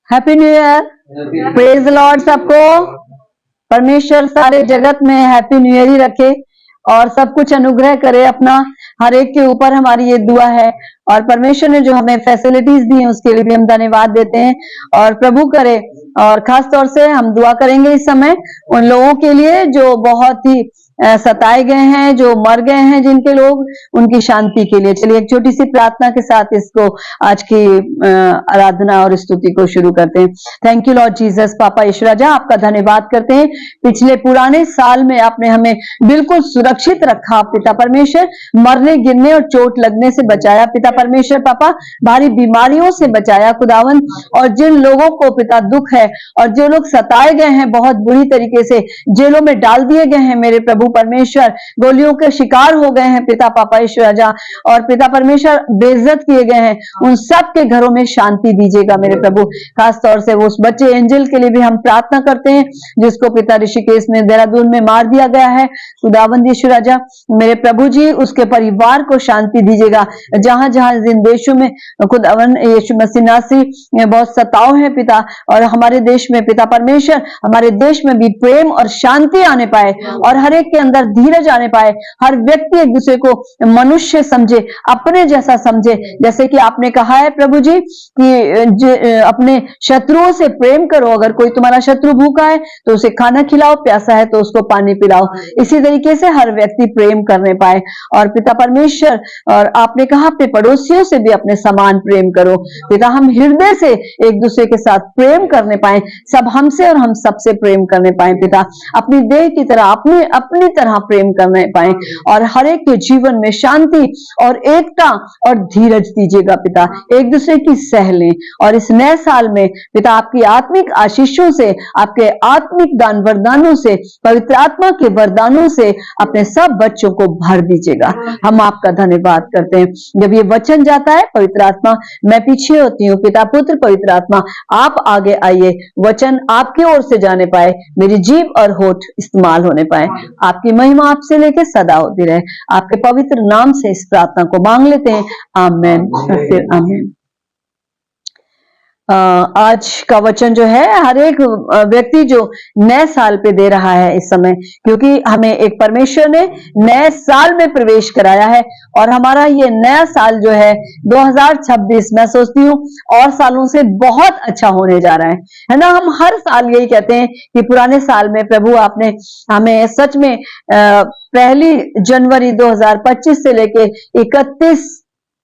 Happy new year. Praise Lord सबको। परमेश्वर सारे जगत में हैप्पी न्यू ईयर ही रखे और सब कुछ अनुग्रह करे अपना हर एक के ऊपर। हमारी ये दुआ है और परमेश्वर ने जो हमें फैसिलिटीज दी हैं उसके लिए भी हम धन्यवाद देते हैं और प्रभु करे। और खास तौर से हम दुआ करेंगे इस समय उन लोगों के लिए जो बहुत ही सताए गए हैं, जो मर गए हैं, जिनके लोग, उनकी शांति के लिए। चलिए एक छोटी सी प्रार्थना के साथ इसको आज की आराधना और स्तुति को शुरू करते हैं। Thank you Lord Jesus. पापा यीशु राजा आपका धन्यवाद करते हैं, पिछले पुराने साल में आपने हमें बिल्कुल सुरक्षित रखा पिता परमेश्वर, मरने गिरने और चोट लगने से बचाया पिता परमेश्वर। पापा भारी बीमारियों से बचाया खुदावन, और जिन लोगों को पिता दुख है और जो लोग सताए गए हैं बहुत बुरी तरीके से, जेलों में डाल दिए गए हैं मेरे प्रभु परमेश्वर, गोलियों के शिकार हो गए हैं पिता पापा ईश्वर राजा, और पिता परमेश्वर बेइज्जत किए गए हैं, उन सब के घरों में शांति दीजिएगा मेरे प्रभु। खास तौर से वो उस बच्चे एंजल के लिए भी हम प्रार्थना करते हैं जिसको पिता ऋषिकेश में देहरादून में मार दिया गया है खुदावंद यीशु राजा। मेरे प्रभु जी उसके परिवार को शांति दीजिएगा, जहां जहां जिन देशों में खुदावंद यीशु मसीह नासी बहुत सताव है पिता, और हमारे देश में पिता परमेश्वर, हमारे देश में भी प्रेम और शांति आने पाए और हर एक के अंदर धीरज आने पाए। हर व्यक्ति एक दूसरे को मनुष्य समझे, अपने जैसा समझे, जैसे कि आपने कहा है प्रभु जी कि अपने शत्रुओं से प्रेम करो। अगर कोई तुम्हारा शत्रु भूखा है तो उसे खाना खिलाओ, प्यासा है तो उसको पानी पिलाओ। इसी तरीके से हर व्यक्ति प्रेम करने पाए। और पिता परमेश्वर, और आपने कहा अपने पड़ोसियों से भी अपने समान प्रेम करो पिता। हम हृदय से एक दूसरे के साथ प्रेम करने पाए, सब हमसे और हम सबसे प्रेम करने पाए पिता, अपनी देह की तरह अपनी तरह प्रेम करने पाए, और हर एक के जीवन में शांति और एकता और धीरज दीजिएगा पिता। एक दूसरे की सह लें और इस नए साल में पिता आपकी आत्मिक आशीषों से, आपके आत्मिक दान वरदानों से, पवित्र आत्मा के वरदानों से अपने सब बच्चों को भर दीजिएगा। हम आपका धन्यवाद करते हैं। जब ये वचन जाता है पवित्र आत्मा मैं पीछे होती हूँ, पिता पुत्र पवित्र आत्मा आप आगे आइए, वचन आपकी ओर से जाने पाए, मेरी जीभ और होठ इस्तेमाल होने पाए। आपकी महिमा आपसे लेके सदा होती रहे। आपके पवित्र नाम से इस प्रार्थना को मांग लेते हैं, आमीन और फिर आमीन। आज का वचन जो है हर एक व्यक्ति जो नए साल पे दे रहा है इस समय, क्योंकि हमें एक परमेश्वर ने नए साल में प्रवेश कराया है और हमारा ये नया साल जो है 2026 मैं सोचती हूँ और सालों से बहुत अच्छा होने जा रहा है ना। हम हर साल यही कहते हैं कि पुराने साल में प्रभु आपने हमें सच में 1 जनवरी 2025 से लेके 31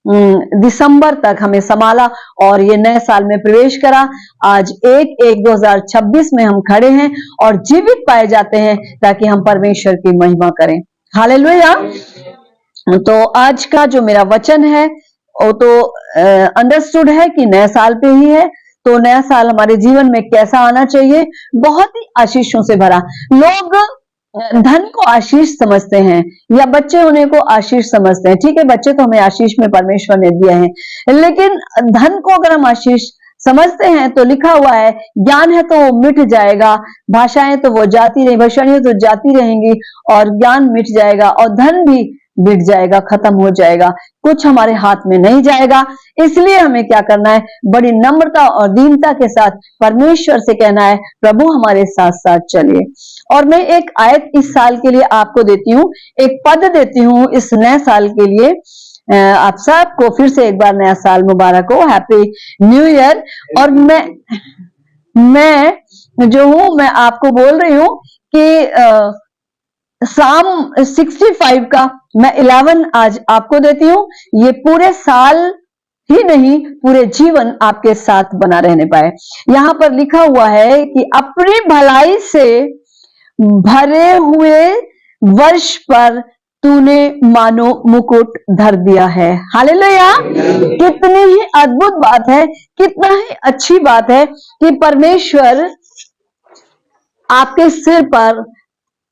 दिसंबर तक हमें संभाला और ये नए साल में प्रवेश करा। आज 1/1/2026 में हम खड़े हैं और जीवित पाए जाते हैं ताकि हम परमेश्वर की महिमा करें। हालेलुया। तो आज का जो मेरा वचन है वो तो अंडरस्टूड है कि नए साल पे ही है। तो नया साल हमारे जीवन में कैसा आना चाहिए? बहुत ही आशीषों से भरा। लोग धन को आशीष समझते हैं या बच्चे होने को आशीष समझते हैं। ठीक है, बच्चे तो हमें आशीष में परमेश्वर ने दिया है, लेकिन धन को अगर हम आशीष समझते हैं तो लिखा हुआ है ज्ञान है तो वो मिट जाएगा, भाषाएं तो वो जाती रहेंगी, भाषाएं तो जाती रहेंगी, और ज्ञान मिट जाएगा और धन भी मिट जाएगा, खत्म हो जाएगा, कुछ हमारे हाथ में नहीं जाएगा। इसलिए हमें क्या करना है? बड़ी नम्रता और दीनता के साथ परमेश्वर से कहना है प्रभु हमारे साथ साथ चलिए। और मैं एक आयत इस साल के लिए आपको देती हूँ, एक पद देती हूँ इस नए साल के लिए। आप सबको फिर से एक बार नया साल मुबारक हो, हैप्पी न्यू ईयर। और मैं जो हूँ मैं आपको बोल रही हूँ कि साम 65 का मैं 11 आज आपको देती हूँ। ये पूरे साल ही नहीं पूरे जीवन आपके साथ बना रहने पाए। यहाँ पर लिखा हुआ है कि अपनी भलाई से भरे हुए वर्ष पर तूने मानो मुकुट धर दिया है। हालेलुया। कितनी ही अद्भुत बात है, कितना ही अच्छी बात है कि परमेश्वर आपके सिर पर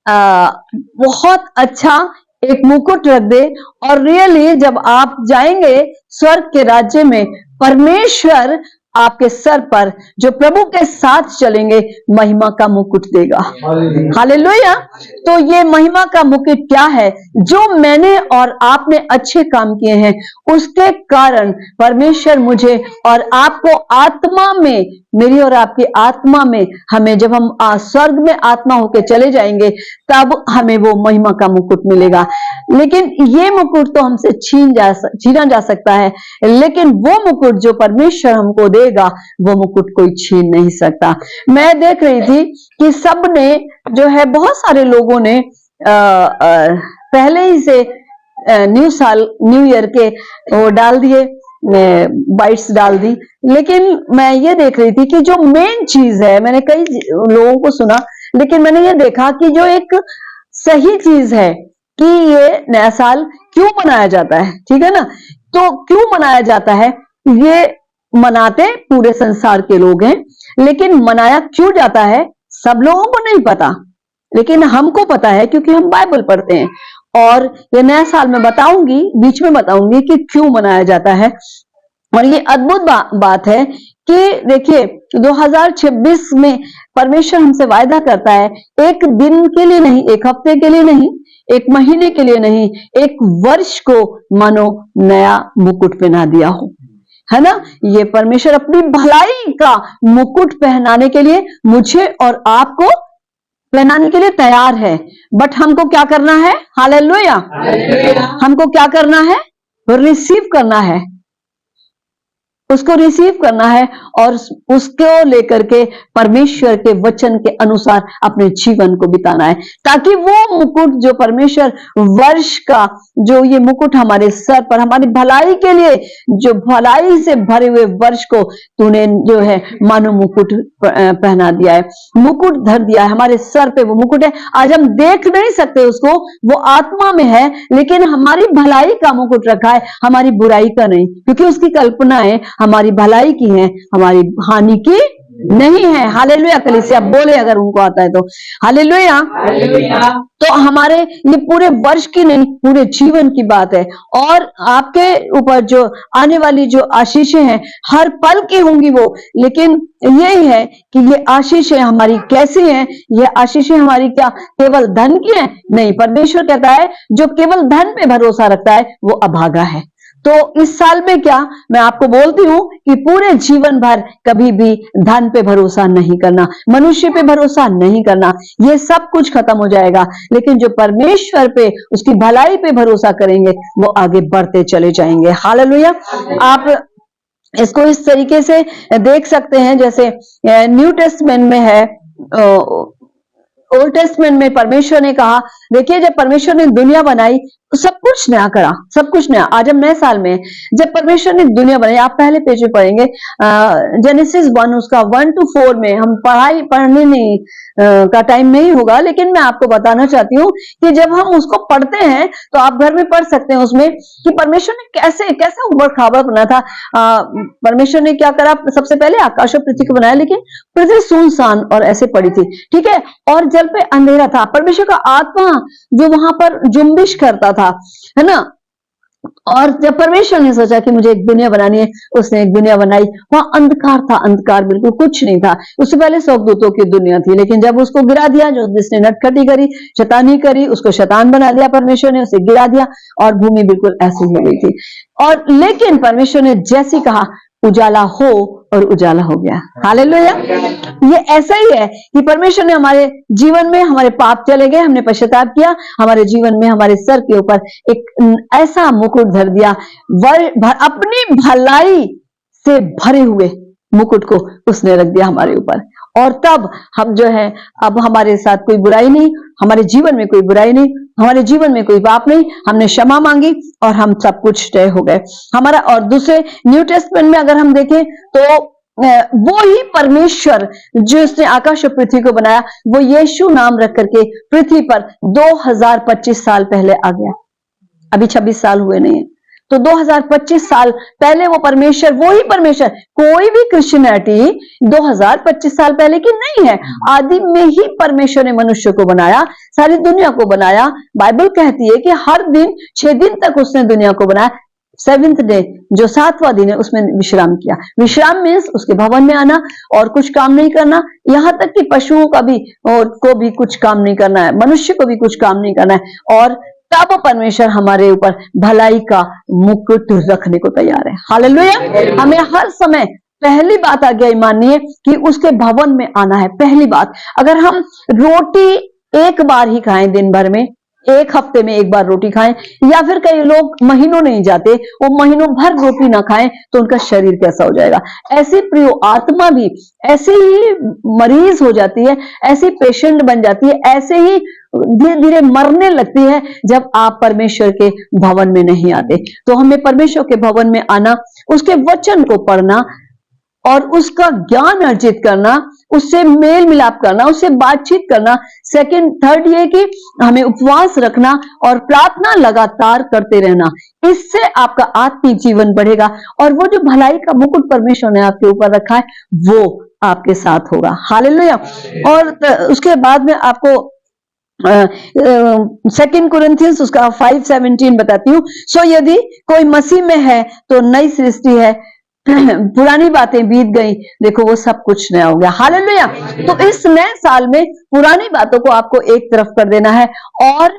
बहुत अच्छा एक मुकुट रख दे। और रियली जब आप जाएंगे स्वर्ग के राज्य में, परमेश्वर आपके सर पर, जो प्रभु के साथ चलेंगे, महिमा का मुकुट देगा। हालेलुया। तो ये महिमा का मुकुट क्या है? जो मैंने और आपने अच्छे काम किए हैं, उसके कारण परमेश्वर मुझे और आपको आत्मा में, मेरी और आपकी आत्मा में, हमें जब हम स्वर्ग में आत्मा होके चले जाएंगे, तब हमें वो महिमा का मुकुट मिलेगा। लेकिन ये मुकुट तो हमसे छीना जा सकता है, लेकिन वो मुकुट जो परमेश्वर हमको देगा, वो मुकुट कोई छीन नहीं सकता। मैं देख रही थी कि सबने जो है, बहुत सारे लोगों ने पहले ही से न्यू ईयर के वो डाल दिए, बाइट्स डाल दी। लेकिन मैं ये देख रही थी कि जो मेन चीज है, मैंने कई लोगों को सुना, लेकिन मैंने ये देखा कि जो एक सही चीज है कि ये नया साल क्यों मनाया जाता है, ठीक है ना? तो क्यों मनाया जाता है? ये मनाते पूरे संसार के लोग हैं, लेकिन मनाया क्यों जाता है सब लोगों को नहीं पता, लेकिन हमको पता है क्योंकि हम बाइबल पढ़ते हैं। और ये नया साल में बताऊंगी, बीच में बताऊंगी कि क्यों मनाया जाता है। और ये अद्भुत बात है कि देखिए, 2026 में परमेश्वर हमसे वायदा करता है, एक दिन के लिए नहीं, एक हफ्ते के लिए नहीं, एक महीने के लिए नहीं, एक वर्ष को मानो नया मुकुट पहना दिया हो, है ना? ये परमेश्वर अपनी भलाई का मुकुट पहनाने के लिए, मुझे और आपको पहनाने के लिए तैयार है। बट हमको क्या करना है? हालेलुया। हमको क्या करना है? रिसीव करना है, उसको रिसीव करना है और उसको लेकर के परमेश्वर के वचन के अनुसार अपने जीवन को बिताना है, ताकि वो मुकुट जो परमेश्वर वर्ष का, जो ये मुकुट हमारे सर पर हमारी भलाई के लिए, जो भलाई से भरे हुए वर्ष को तूने जो है मानो मुकुट पहना दिया है, मुकुट धर दिया है हमारे सर पे। वो मुकुट है, आज हम देख नहीं सकते उसको, वो आत्मा में है, लेकिन हमारी भलाई का मुकुट रखा है, हमारी बुराई का नहीं, क्योंकि उसकी कल्पनाएं हमारी भलाई की है, हमारी हानि की नहीं है। हालेलुया। कलीसिया बोले अगर उनको आता है तो। हालेलुया। तो हमारे ये पूरे वर्ष की नहीं, पूरे जीवन की बात है। और आपके ऊपर जो आने वाली जो आशीषें हैं, हर पल की होंगी वो, लेकिन यही है कि ये आशीषें हमारी कैसी हैं? ये आशीषें हमारी क्या केवल धन की हैं? नहीं, परमेश्वर कहता है जो केवल धन पे भरोसा रखता है वो अभागा है। तो इस साल में क्या मैं आपको बोलती हूं कि पूरे जीवन भर कभी भी धन पे भरोसा नहीं करना, मनुष्य पे भरोसा नहीं करना, ये सब कुछ खत्म हो जाएगा। लेकिन जो परमेश्वर पे, उसकी भलाई पे भरोसा करेंगे, वो आगे बढ़ते चले जाएंगे। हालेलुया। आप इसको इस तरीके से देख सकते हैं, जैसे न्यू टेस्टमेंट में है, ओल्ड टेस्टमेंट में परमेश्वर ने कहा, देखिए जब परमेश्वर ने दुनिया बनाई तो सब कुछ नया करा, सब कुछ नया। आज हम नए साल में, जब परमेश्वर ने दुनिया बनाई, आप पहले पेज में पढ़ेंगे जेनेसिस 1, उसका 1 to 4 में। हम पढ़ने नहीं का टाइम नहीं होगा, लेकिन मैं आपको बताना चाहती हूँ कि जब हम उसको पढ़ते हैं तो आप घर में पढ़ सकते हैं उसमें कि परमेश्वर ने कैसे कैसे उबड़ खाबड़ बनाया था। परमेश्वर ने क्या करा? सबसे पहले आकाश और पृथ्वी को बनाया, लेकिन पृथ्वी सुनसान और ऐसे पड़ी थी, ठीक है, और जल पे अंधेरा था। परमेश्वर का आत्मा जो वहां पर जुम्बिश करता था, है ना? और जब परमेश्वर ने सोचा कि मुझे एक दुनिया बनानी है, उसने एक दुनिया बनाई। वहां अंधकार था, अंधकार, बिल्कुल कुछ नहीं था। उससे पहले स्वर्गदूतों की दुनिया थी, लेकिन जब उसको गिरा दिया, जो जिसने नटखटी करी, शैतानी करी, उसको शैतान बना दिया परमेश्वर ने, उसे गिरा दिया और भूमि बिल्कुल ऐसी हो गई थी। और लेकिन परमेश्वर ने जैसे कहा उजाला हो, और उजाला हो गया। हालेलुया। ये ऐसा ही है कि परमेश्वर ने हमारे जीवन में, हमारे पाप चले गए, हमने पश्चाताप किया, हमारे जीवन में हमारे सर के ऊपर एक ऐसा मुकुट धर दिया, अपनी भलाई से भरे हुए मुकुट को उसने रख दिया हमारे ऊपर। और तब हम जो है, अब हमारे साथ कोई बुराई नहीं, हमारे जीवन में कोई बुराई नहीं, हमारे जीवन में कोई पाप नहीं, हमने क्षमा मांगी और हम सब कुछ तय हो गए हमारा। और दूसरे न्यू टेस्टमेंट में अगर हम देखें तो वो ही परमेश्वर जो इसने आकाश और पृथ्वी को बनाया, वो यीशु नाम रख करके पृथ्वी पर 2025 साल पहले आ गया। अभी 26 साल हुए नहीं है, तो 2025 साल पहले वो परमेश्वर, वो ही परमेश्वर। कोई भी क्रिश्चियनिटी 2025 साल पहले की नहीं है। आदि में ही परमेश्वर ने मनुष्य को बनाया, सारी दुनिया को बनाया। बाइबल कहती है कि हर दिन 6 दिन तक उसने दुनिया को बनाया, सेवेंथ डे, जो 7वां दिन है, उसमें विश्राम किया। विश्राम मीन्स उसके भवन में आना और कुछ काम नहीं करना, यहाँ तक कि पशुओं का भी को भी कुछ काम नहीं करना है, मनुष्य को भी कुछ काम नहीं करना है। और तब परमेश्वर हमारे ऊपर भलाई का मुकुट रखने को तैयार है। हालेलुया। हमें हर समय पहली बात आज्ञा माननी है कि उसके भवन में आना है। पहली बात, अगर हम रोटी एक बार ही खाएं दिन भर में, एक हफ्ते में एक बार रोटी खाएं, या फिर कई लोग महीनों नहीं जाते, वो महीनों भर रोटी ना खाएं, तो उनका शरीर कैसा हो जाएगा। ऐसी प्रिय आत्मा भी ऐसे ही मरीज हो जाती है, ऐसी पेशेंट बन जाती है, ऐसे ही धीरे धीरे मरने लगती है जब आप परमेश्वर के भवन में नहीं आते। तो हमें परमेश्वर के भवन में आना, उसके वचन को पढ़ना और उसका ज्ञान अर्जित करना, उससे मेल मिलाप करना, उससे बातचीत करना। सेकंड, थर्ड ये कि हमें उपवास रखना और प्रार्थना लगातार करते रहना। इससे आपका आत्मिक जीवन बढ़ेगा और वो जो भलाई का मुकुट परमेश्वर ने आपके ऊपर रखा है वो आपके साथ होगा। हालेलुया। और उसके बाद में आपको सेकंड कुरिन्थियंस उसका 5:17 बताती हूँ। सो यदि कोई मसीह में है तो नई सृष्टि है, पुरानी बातें बीत गई, देखो वो सब कुछ नया हो गया। हालेलुया। तो इस नए साल में पुरानी बातों को आपको एक तरफ कर देना है और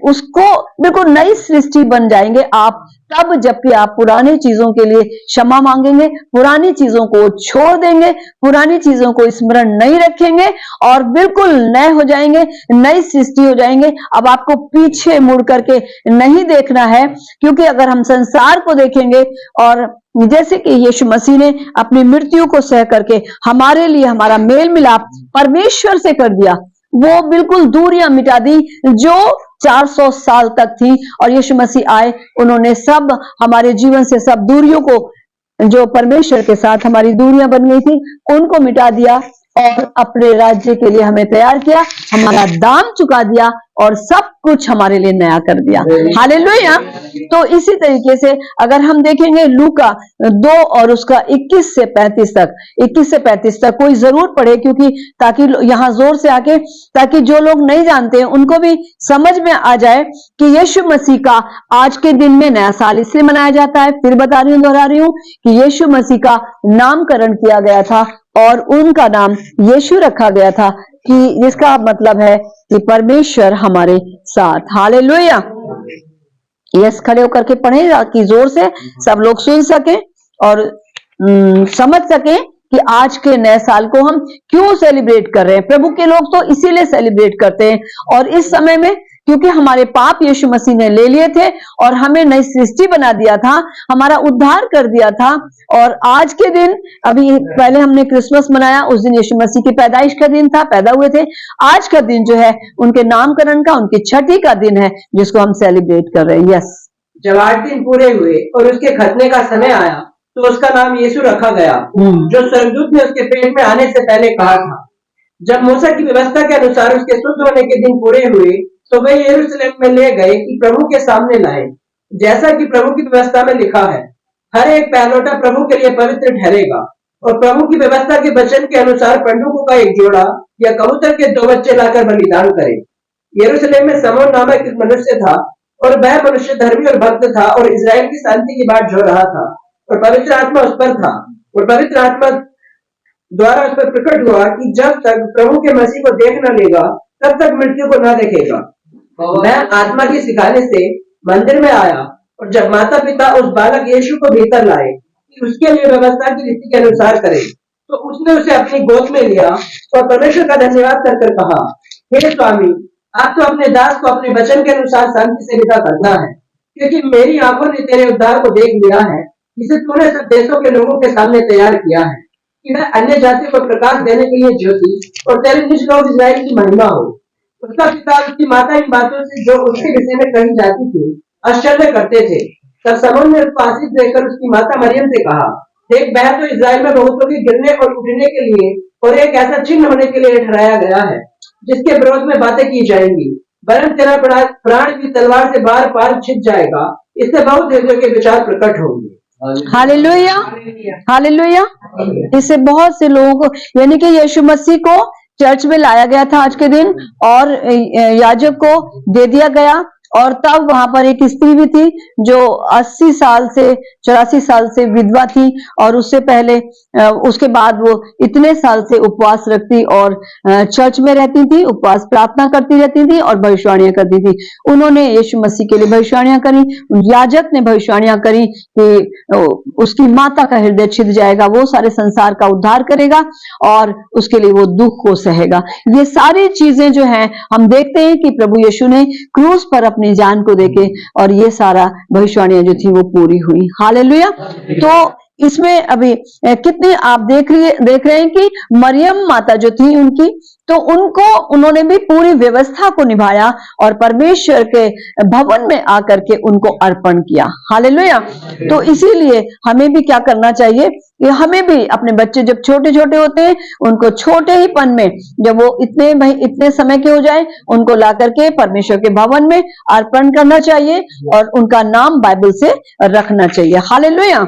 उसको बिल्कुल नई सृष्टि बन जाएंगे आप तब जबकि आप पुरानी चीजों के लिए क्षमा मांगेंगे, पुरानी चीजों को छोड़ देंगे, पुरानी चीजों को स्मरण नहीं रखेंगे और बिल्कुल नए हो जाएंगे, नई सृष्टि हो जाएंगे। अब आपको पीछे मुड़ करके नहीं देखना है, क्योंकि अगर हम संसार को देखेंगे और जैसे कि यीशु मसीह ने अपनी मृत्यु को सह करके हमारे लिए हमारा मेल मिलाप परमेश्वर से कर दिया, वो बिल्कुल दूरियां मिटा दी जो 400 साल तक थी, और यीशु मसीह आए, उन्होंने सब हमारे जीवन से सब दूरियों को, जो परमेश्वर के साथ हमारी दूरियां बन गई थी, उनको मिटा दिया और अपने राज्य के लिए हमें तैयार किया, हमारा दाम चुका दिया और सब कुछ हमारे लिए नया कर दिया। हालेलुया। तो इसी तरीके से अगर हम देखेंगे लूका 2 और उसका 21 से 35 तक कोई जरूर पढ़े, क्योंकि ताकि यहाँ जोर से आके, ताकि जो लोग नहीं जानते हैं उनको भी समझ में आ जाए कि यीशु मसीह का आज के दिन में नया साल इसलिए मनाया जाता है। फिर बता रही हूँ, दोहरा रही हूँ कि यीशु मसीह का नामकरण किया गया था और उनका नाम यीशु रखा गया था, कि जिसका मतलब है कि परमेश्वर हमारे साथ। हालेलुया। यस, खड़े होकर के पढ़े ताकि जोर से सब लोग सुन सकें और समझ सकें कि आज के नए साल को हम क्यों सेलिब्रेट कर रहे हैं। प्रभु के लोग तो इसीलिए सेलिब्रेट करते हैं, और इस समय में क्योंकि हमारे पाप यीशु मसीह ने ले लिए थे और हमें नई सृष्टि बना दिया था, हमारा उद्धार कर दिया था। और आज के दिन, अभी पहले हमने क्रिसमस मनाया, उस दिन यीशु मसीह की पैदाइश का दिन था, पैदा हुए थे। आज का दिन जो है उनके नामकरण का, उनकी छठी का दिन है, जिसको हम सेलिब्रेट कर रहे हैं। यस। जब 8 दिन पूरे हुए और उसके खतने का समय आया तो उसका नाम यीशु रखा गया, जो स्वर्गदूत ने उसके पेट में आने से पहले कहा था। जब मूसा की व्यवस्था के अनुसार उसके शुद्ध होने के दिन पूरे हुए तो वे यरूशलेम में ले गए कि प्रभु के सामने लाए, जैसा कि प्रभु की व्यवस्था में लिखा है, हर एक पहलौठा प्रभु के लिए पवित्र ठहरेगा। और प्रभु की व्यवस्था के वचन के अनुसार पंडुकों का एक जोड़ा या कबूतर के 2 बच्चे लाकर बलिदान करे। यरूशलेम में समोन नामक एक मनुष्य था, और वह मनुष्य धर्मी और भक्त था और इस्राएल की शांति की बात जो रहा था, और पवित्र आत्मा उस पर था। और पवित्र आत्मा द्वारा उस पर प्रकट हुआ कि जब तक प्रभु के मसीह को देख न लेगा तब तक मृत्यु को न देखेगा। वह आत्मा के सिखाने से मंदिर में आया, और जब माता पिता उस बालक यीशु को भीतर लाए कि उसके लिए व्यवस्था की रीति के अनुसार करे, तो उसने उसे अपनी गोद में लिया और परमेश्वर का धन्यवाद कर कहा, हे स्वामी, आप तो अपने दास को अपने वचन के अनुसार शांति से विदा करना है, क्योंकि मेरी आंखों ने तेरे उद्धार को देख लिया है, जिसे तूने सब देशों के लोगों के सामने तैयार किया है, कि वह अन्य जातियों को प्रकाश देने के लिए ज्योति और तेरे निज लोग इस्राएल की महिमा हो। उसका पिता उसकी माता इन बातों से जो उसके विषय में कही जाती थी आश्चर्य करते थे। तब समून ने उसको आशीष देकर उसकी माता मरियम से कहा, देख, वह तो इस्राएल में बहुतों के गिरने और उठने के लिए और एक ऐसा चिन्ह होने के लिए ठहराया गया है, जिसके विरोध में बातें की जाएंगी, वरन तेरा प्राण भी तलवार से बार पार छिप जाएगा। इससे बहुत देशों के विचार प्रकट होंगे। Hallelujah, hallelujah. इससे बहुत से लोगों को, यानी कि यीशु मसीह को चर्च में लाया गया था आज के दिन, और याजक को दे दिया गया, और तब वहां पर एक स्त्री भी थी जो 80 साल से 84 साल से विधवा थी, और उससे पहले उसके बाद वो इतने साल से उपवास रखती और चर्च में रहती थी, उपवास प्रार्थना करती रहती थी और भविष्यवाणियां करती थी। उन्होंने यीशु मसीह के लिए भविष्यवाणियां करी। याजक ने भविष्यवाणियां करी कि उसकी माता का हृदय छिद जाएगा, वो सारे संसार का उद्धार करेगा और उसके लिए वो दुख को सहेगा। ये सारी चीजें जो हैं हम देखते हैं कि प्रभु यीशु ने क्रूस पर अपनी जान को देके, और ये सारा भविष्यवाणियां जो थी वो पूरी हुई। हालेलुया। तो इसमें अभी कितनी आप देख रहे हैं कि मरियम माता जो थी उनकी, तो उन्होंने भी पूरी व्यवस्था को निभाया और परमेश्वर के भवन में आकर के उनको अर्पण किया। हालेलुया। तो इसीलिए हमें भी क्या करना चाहिए कि हमें भी अपने बच्चे जब छोटे छोटे होते हैं उनको छोटे ही पन में, जब वो इतने समय के हो जाए, उनको ला करके परमेश्वर के भवन में अर्पण करना चाहिए और उनका नाम बाइबल से रखना चाहिए। हालेलुया।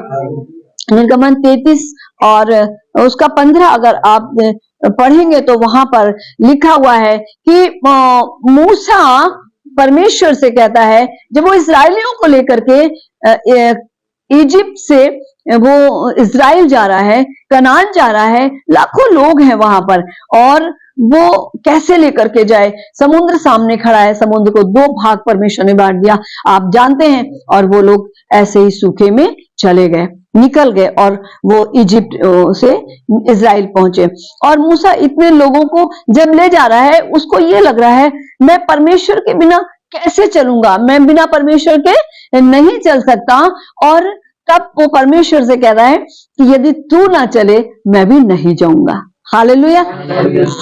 निर्गमन 33 और उसका 15 अगर आप पढ़ेंगे तो वहां पर लिखा हुआ है कि मूसा परमेश्वर से कहता है, जब वो इस्राएलियों को लेकर के इजिप्ट से वो इजराइल जा रहा है, कनान जा रहा है, लाखों लोग हैं वहां पर, और वो कैसे लेकर के जाए। समुद्र सामने खड़ा है, समुद्र को 2 भाग परमेश्वर ने बांट दिया, आप जानते हैं, और वो लोग ऐसे ही सूखे में चले गए, निकल गए, और वो इजिप्ट से इजराइल पहुंचे। और मूसा इतने लोगों को जब ले जा रहा है, उसको ये लग रहा है मैं परमेश्वर के बिना कैसे चलूंगा, मैं बिना परमेश्वर के नहीं चल सकता। और तब वो परमेश्वर से कह रहा है कि यदि तू ना चले मैं भी नहीं जाऊंगा। हालेलुया।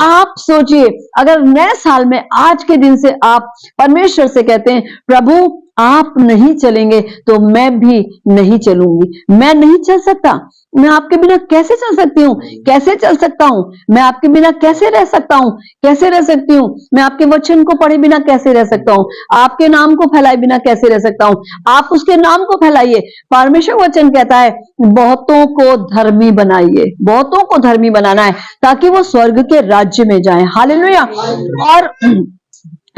आप सोचिए, अगर नए साल में आज के दिन से आप परमेश्वर से कहते हैं प्रभु आप नहीं चलेंगे तो मैं भी नहीं चलूंगी, मैं नहीं चल सकता, मैं आपके बिना कैसे चल सकती हूँ, कैसे चल सकता हूँ, मैं आपके बिना कैसे रह सकता हूँ, कैसे रह सकती हूँ, मैं आपके वचन को पढ़े बिना कैसे रह सकता हूँ, आपके नाम को फैलाए बिना कैसे रह सकता हूँ। आप उसके नाम को फैलाइए। परमेश्वर वचन कहता है बहुतों को धर्मी बनाइए, बहुतों को धर्मी बनाना है ताकि वो स्वर्ग के राज्य में जाए। हालेलुया। और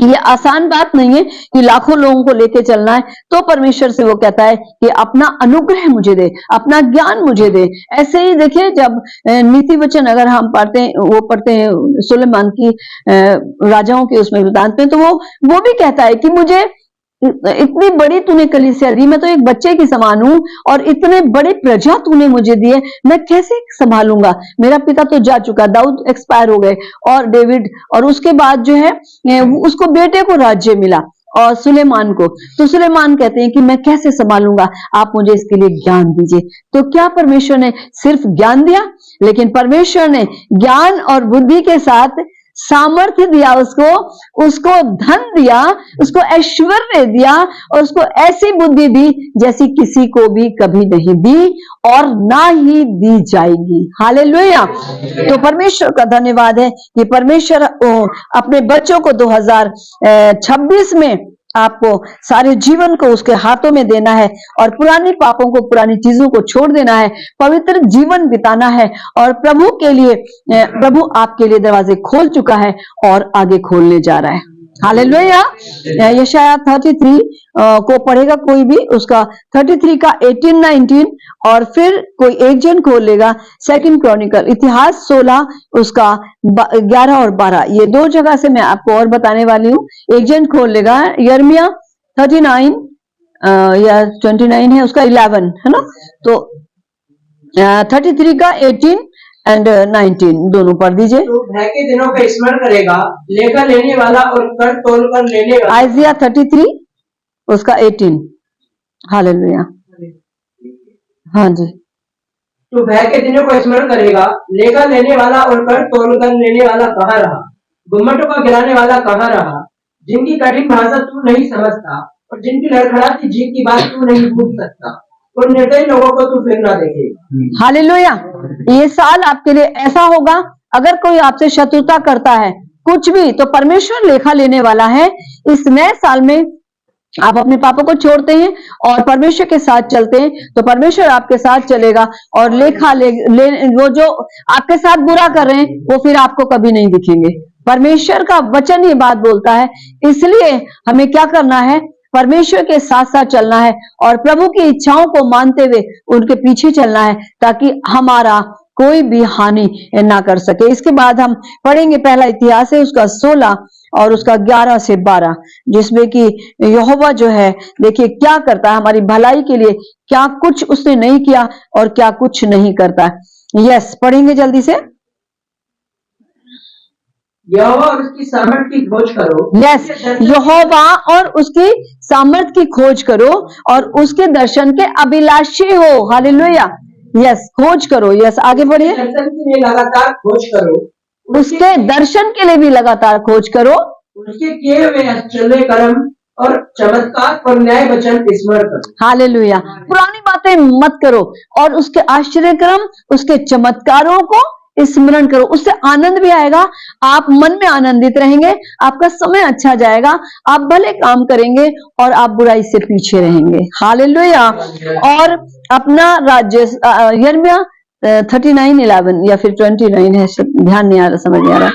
ये आसान बात नहीं है कि लाखों लोगों को लेके चलना है, तो परमेश्वर से वो कहता है कि अपना अनुग्रह मुझे दे, अपना ज्ञान मुझे दे। ऐसे ही देखिए, जब नीति वचन अगर हम पढ़ते हैं सुलेमान की राजाओं के उसमें वृत्तांत में, तो वो भी कहता है कि मुझे इतनी बड़ी तूने कलीसिया दी, मैं तो एक बच्चे की समान हूं, और इतने बड़ी प्रजा तूने मुझे दी है, मैं कैसे संभालूंगा। मेरा पिता तो जा चुका, दाऊद एक्सपायर हो गए, और डेविड, और उसके बाद जो है उसको बेटे को राज्य मिला और सुलेमान को, तो सुलेमान कहते हैं कि मैं कैसे संभालूंगा, आप मुझे इसके लिए ज्ञान दीजिए। तो क्या परमेश्वर ने सिर्फ ज्ञान दिया, लेकिन परमेश्वर ने ज्ञान और बुद्धि के साथ सामर्थ्य दिया, उसको धन दिया, उसको ऐश्वर्य दिया, और उसको ऐसी बुद्धि दी जैसी किसी को भी कभी नहीं दी और ना ही दी जाएगी। हालेलुया। तो परमेश्वर का धन्यवाद है कि परमेश्वर अपने बच्चों को 2026 में आपको सारे जीवन को उसके हाथों में देना है, और पुरानी पापों को, पुरानी चीजों को छोड़ देना है, पवित्र जीवन बिताना है, और प्रभु के लिए, प्रभु आपके लिए दरवाजे खोल चुका है और आगे खोलने जा रहा है। हालेलुया। यशाया 33 को पढ़ेगा कोई भी, उसका 33 का 18-19, और फिर कोई एक जन खोल लेगा 2 क्रॉनिकल, इतिहास 16 उसका 11 और 12, ये 2 जगह से मैं आपको और बताने वाली हूँ। एक जन खोल लेगा यिर्मयाह 39 या 29 है, उसका 11 है ना, तो 33 का 18 एंड 19 दोनों पढ़ दीजिए। तो भय के दिनों का स्मरण करेगा, लेकर लेने वाला और कर तोल कर लेने वाला। आइजिया 33 उसका 18। हालेलुया। हाँ जी। तो भय के दिनों को स्मरण करेगा, लेकर लेने वाला और कर तोल कर लेने वाला कहाँ रहा, गुम्मटों का गिराने वाला कहाँ रहा, जिनकी कठिन भाषा तू नहीं समझता और जिनकी लड़खड़ाती जीभ की बात तू नहीं पूछ सकता, उन निर्दयी लोगों को तू फिर ना देखेगा। हालेलुया। ये साल आपके लिए ऐसा होगा, अगर कोई आपसे शत्रुता करता है कुछ भी, तो परमेश्वर लेखा लेने वाला है। इस नए साल में आप अपने पापों को छोड़ते हैं और परमेश्वर के साथ चलते हैं, तो परमेश्वर आपके साथ चलेगा और लेखा वो जो आपके साथ बुरा कर रहे हैं वो फिर आपको कभी नहीं दिखेंगे। परमेश्वर का वचन ये बात बोलता है, इसलिए हमें क्या करना है, परमेश्वर के साथ साथ चलना है और प्रभु की इच्छाओं को मानते हुए उनके पीछे चलना है, ताकि हमारा कोई भी हानि ना कर सके। इसके बाद हम पढ़ेंगे पहला इतिहास है उसका 16 और उसका 11 से 12, जिसमें कि यहोवा जो है देखिए क्या करता है हमारी भलाई के लिए, क्या कुछ उसने नहीं किया और क्या कुछ नहीं करता। यस, पढ़ेंगे जल्दी से। यहोवा और उसकी सामर्थ की खोज करो। यस, यहोवा और उसकी सामर्थ की खोज करो और उसके दर्शन के अभिलाषी हो। हालेलुया। यस, खोज करो। यस, आगे बढ़िए। दर्शन के लिए लगातार खोज करो। उसके दर्शन के लिए भी लगातार खोज करो। उसके किए हुए आश्चर्य कर्म और चमत्कार और न्याय वचन स्मरण करो। हालेलुया। पुरानी बातें मत करो और उसके आश्चर्य कर्म, उसके चमत्कारों को स्मरण करो। उससे आनंद भी आएगा, आप मन में आनंदित रहेंगे, आपका समय अच्छा जाएगा, आप भले काम करेंगे और आप बुराई से पीछे रहेंगे। हालेलुया। और अपना राज्य यिर्मयाह 39:11 या फिर 29 है, ध्यान नहीं आ रहा, समझ नहीं आ रहा।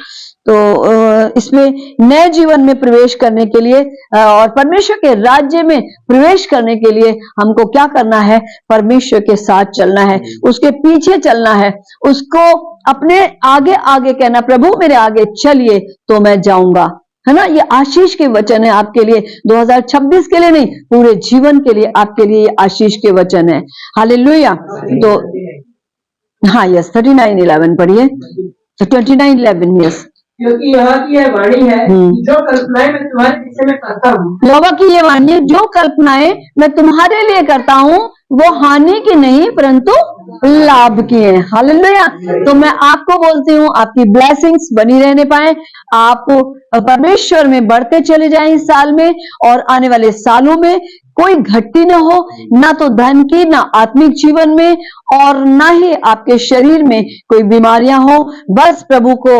तो इसमें नए जीवन में प्रवेश करने के लिए और परमेश्वर के राज्य में प्रवेश करने के लिए हमको क्या करना है, परमेश्वर के साथ चलना है, उसके पीछे चलना है, उसको अपने आगे आगे कहना, प्रभु मेरे आगे चलिए तो मैं जाऊंगा, है ना। ये आशीष के वचन है आपके लिए, 2026 के लिए नहीं, पूरे जीवन के लिए आपके लिए ये आशीष के वचन है। हालेलुया। तो हाँ, यस, 39:11 पढ़िए। 29:11, यस। क्योंकि यहाँ की यह वाणी है कि जो कल्पनाएं मैं तुम्हारे विषय में करता हूँ, यहोवा की ये वाणी है, जो कल्पनाएं मैं तुम्हारे लिए करता हूँ वो हानि की नहीं परंतु लाभ की है। हालेलुया। तो मैं आपको बोलती हूँ आपकी ब्लेसिंग्स बनी रहने पाए, आप परमेश्वर में बढ़ते चले जाएं इस साल में और आने वाले सालों में कोई घटती न हो, ना तो धन की, ना आत्मिक जीवन में, और ना ही आपके शरीर में कोई बीमारियां हो। बस प्रभु को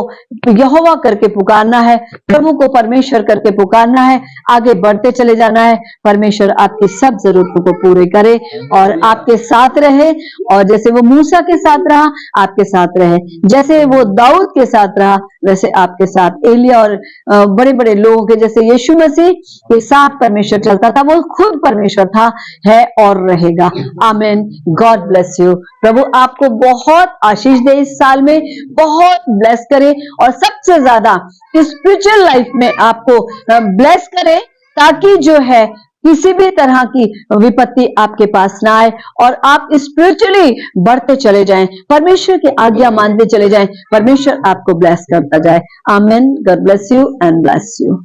यहोवा करके पुकारना है, प्रभु को परमेश्वर करके पुकारना है, आगे बढ़ते चले जाना है। परमेश्वर आपकी सब जरूरतों को पूरे करे और आपके साथ रहे, और जैसे वो मूसा के साथ रहा आपके साथ रहे, जैसे वो दाऊद के साथ रहा वैसे आपके साथ, एलिया और बड़े बड़े लोगों के जैसे यीशु मसीह के साथ परमेश्वर चलता था, वो खुद परमेश्वर था, है और रहेगा। आमीन। God bless you. प्रभु आपको बहुत आशीष दे, इस साल में बहुत ब्लेस करे और सबसे ज्यादा स्पिरिचुअल लाइफ में आपको ब्लेस करे, ताकि जो है किसी भी तरह की विपत्ति आपके पास ना आए और आप स्पिरिचुअली बढ़ते चले जाएं, परमेश्वर की आज्ञा मानते चले जाएं, परमेश्वर आपको ब्लेस करता जाए। आमीन। God bless you and bless you.